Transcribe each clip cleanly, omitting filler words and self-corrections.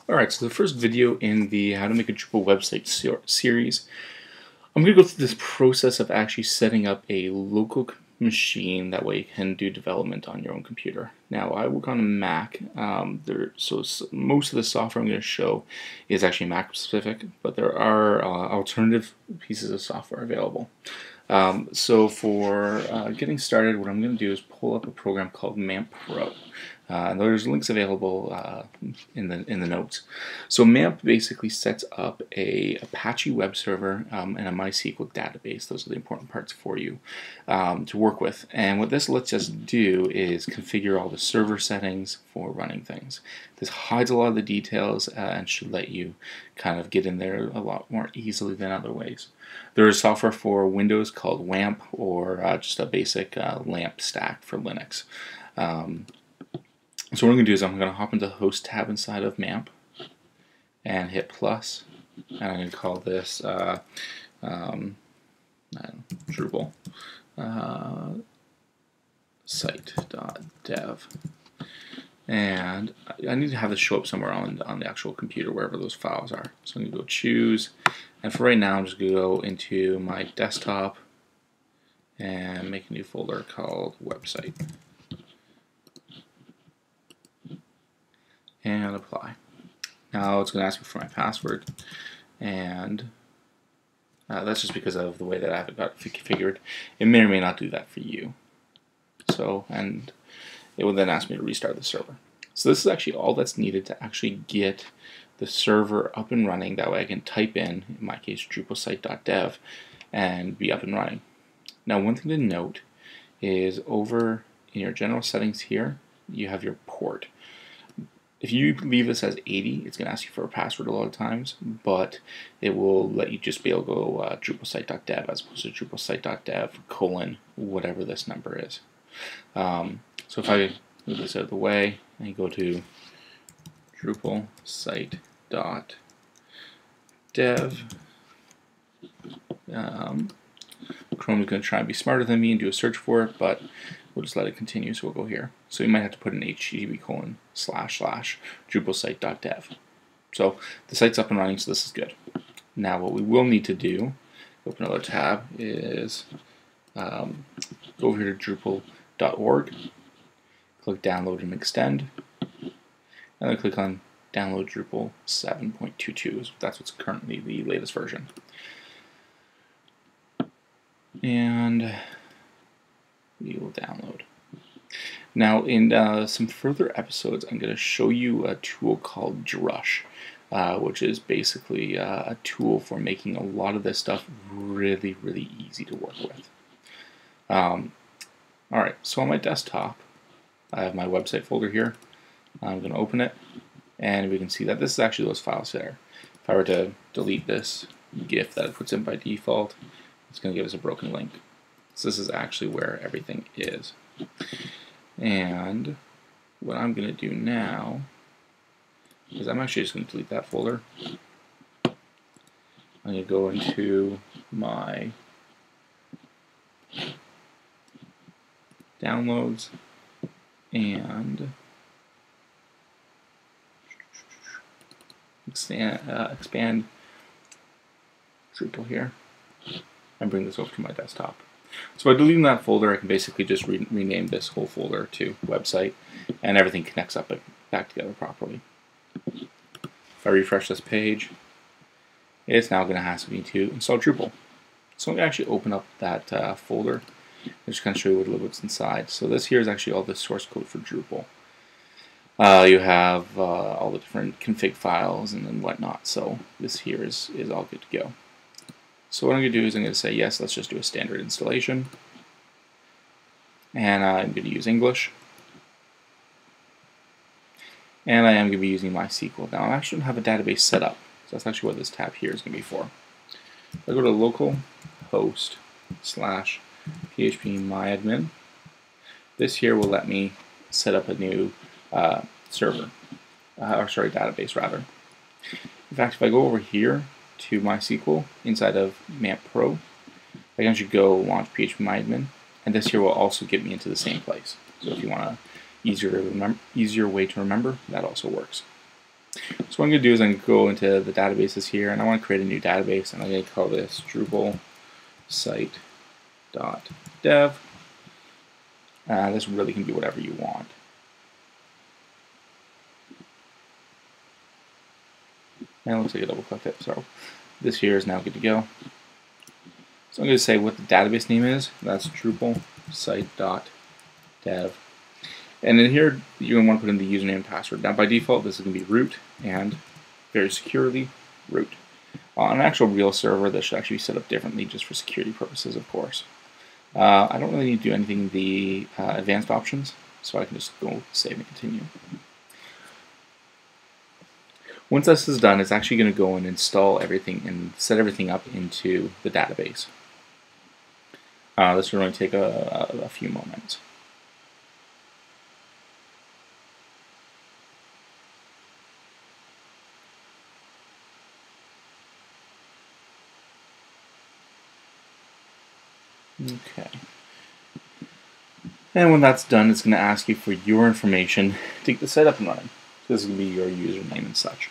Alright, so the first video in the How to Make a Drupal Website series, I'm going to go through this process of actually setting up a local machine. That way you can do development on your own computer. Now, I work on a Mac, so most of the software I'm going to show is actually Mac specific, but there are alternative pieces of software available. So for getting started, what I'm going to do is pull up a program called MAMP Pro. And there's links available in the notes. So MAMP basically sets up a Apache web server and a MySQL database. Those are the important parts for you to work with. And what this lets us do is configure all the server settings for running things. This hides a lot of the details and should let you kind of get in there a lot more easily than other ways. There is software for Windows called WAMP, or just a basic LAMP stack for Linux. So what I'm going to do is I'm going to hop into the host tab inside of MAMP and hit plus, and I'm going to call this Drupal site.dev, and I need to have this show up somewhere on the actual computer, wherever those files are. So I'm going to go choose, and for right now I'm just going to go into my desktop and make a new folder called website. And apply. Now it's going to ask me for my password, and that's just because of the way that I have it got configured. It may or may not do that for you. So, and it will then ask me to restart the server. So this is actually all that's needed to actually get the server up and running. That way I can type in my case, Drupal site.dev, and be up and running. Now, one thing to note is over in your general settings here, you have your port. If you leave this as 80, it's going to ask you for a password a lot of times, but it will let you just be able to go Drupal site.dev as opposed to Drupal site.dev : whatever this number is. So if I move this out of the way and go to Drupal site.dev, Chrome is going to try and be smarter than me and do a search for it, but we'll just let it continue, so we'll go here. So you might have to put an http:// Drupal site.dev. So the site's up and running, so this is good. Now what we will need to do, open another tab, is go over here to Drupal.org, click download and extend, and then click on download Drupal 7.22. That's what's currently the latest version. And we will download. Now, in some further episodes, I'm going to show you a tool called Drush, which is basically a tool for making a lot of this stuff really, really easy to work with. Alright, so on my desktop, I have my website folder here. I'm going to open it, and we can see that this is actually those files there. If I were to delete this GIF that it puts in by default, it's going to give us a broken link. So this is actually where everything is. And what I'm going to do now is I'm actually just going to delete that folder. I'm going to go into my downloads and expand Drupal here and bring this over to my desktop. So by deleting that folder, I can basically just rename this whole folder to website, and everything connects up back together properly. If I refresh this page, it's now going to ask me to install Drupal. So I'm going to actually open up that folder and just kind of show you what's inside. So this here is actually all the source code for Drupal. You have all the different config files and whatnot. So this here is all good to go. So what I'm going to do is I'm going to say, yes, let's just do a standard installation. And I'm going to use English. And I am going to be using MySQL. Now, I actually don't have a database set up. So that's actually what this tab here is going to be for. If I go to localhost/phpMyAdmin, this here will let me set up a new database rather. In fact, if I go over here to MySQL inside of MAMP Pro, I can actually go launch phpMyAdmin, and this here will also get me into the same place. So if you want a easier way to remember, that also works. So So what I'm going to do is I'm going to go into the databases here, and I want to create a new database, and I'm going to call this Drupal site.dev. This really can be whatever you want. And it looks like I double clicked it, so this here is now good to go. So I'm going to say what the database name is. That's Drupal site.dev. And in here, you're going to want to put in the username and password. Now, by default, this is going to be root and very securely root. On an actual real server, this should actually be set up differently just for security purposes, of course. I don't really need to do anything in the advanced options, so I can just go save and continue. Once this is done, it's actually going to go and install everything and set everything up into the database. This will only take a few moments. Okay. And when that's done, it's going to ask you for your information to get the site up and running. So this is going to be your username and such.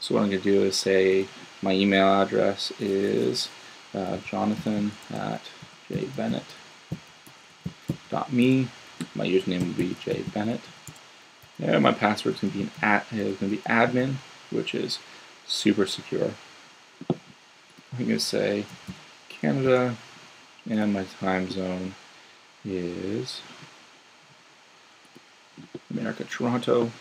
So what I'm going to do is say my email address is jonathan@jbennett.me. My username will be jbennett. And my password is going to be admin, which is super secure. I'm going to say Canada, and my time zone is America, Toronto.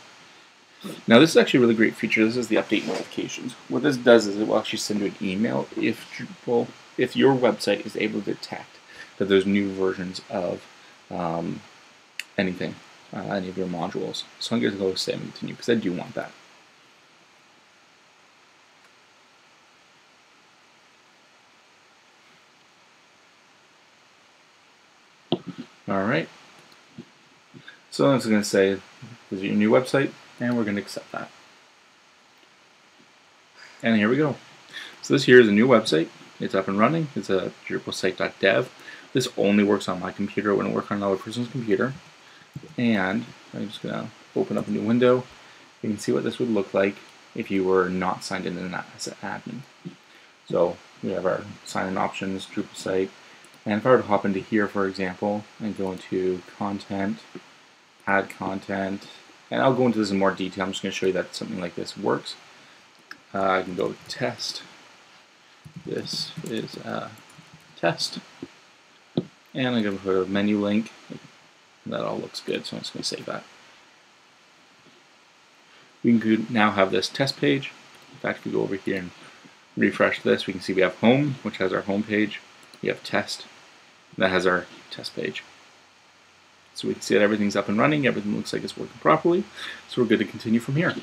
Now this is actually a really great feature. This is the update notifications. What this does is it will actually send you an email if your website is able to detect that there's new versions of anything, any of your modules. So I'm going to go save and continue because I do want that. Alright, so it's going to say, this is your new website, and we're going to accept that. And here we go. So this here is a new website. It's up and running. It's a Drupal site.dev. This only works on my computer. It wouldn't work on another person's computer. And I'm just going to open up a new window. You can see what this would look like if you were not signed in as an admin. So we have our sign-in options, Drupal site. And if I were to hop into here, for example, and go into content, add content, and I'll go into this in more detail. I'm just going to show you that something like this works. I can go test. This is a test. And I'm going to put a menu link. That all looks good, so I'm just going to save that. We can now have this test page. In fact, if we go over here and refresh this, we can see we have home, which has our home page. We have test, that has our test page. So we can see that everything's up and running, everything looks like it's working properly, so we're good to continue from here.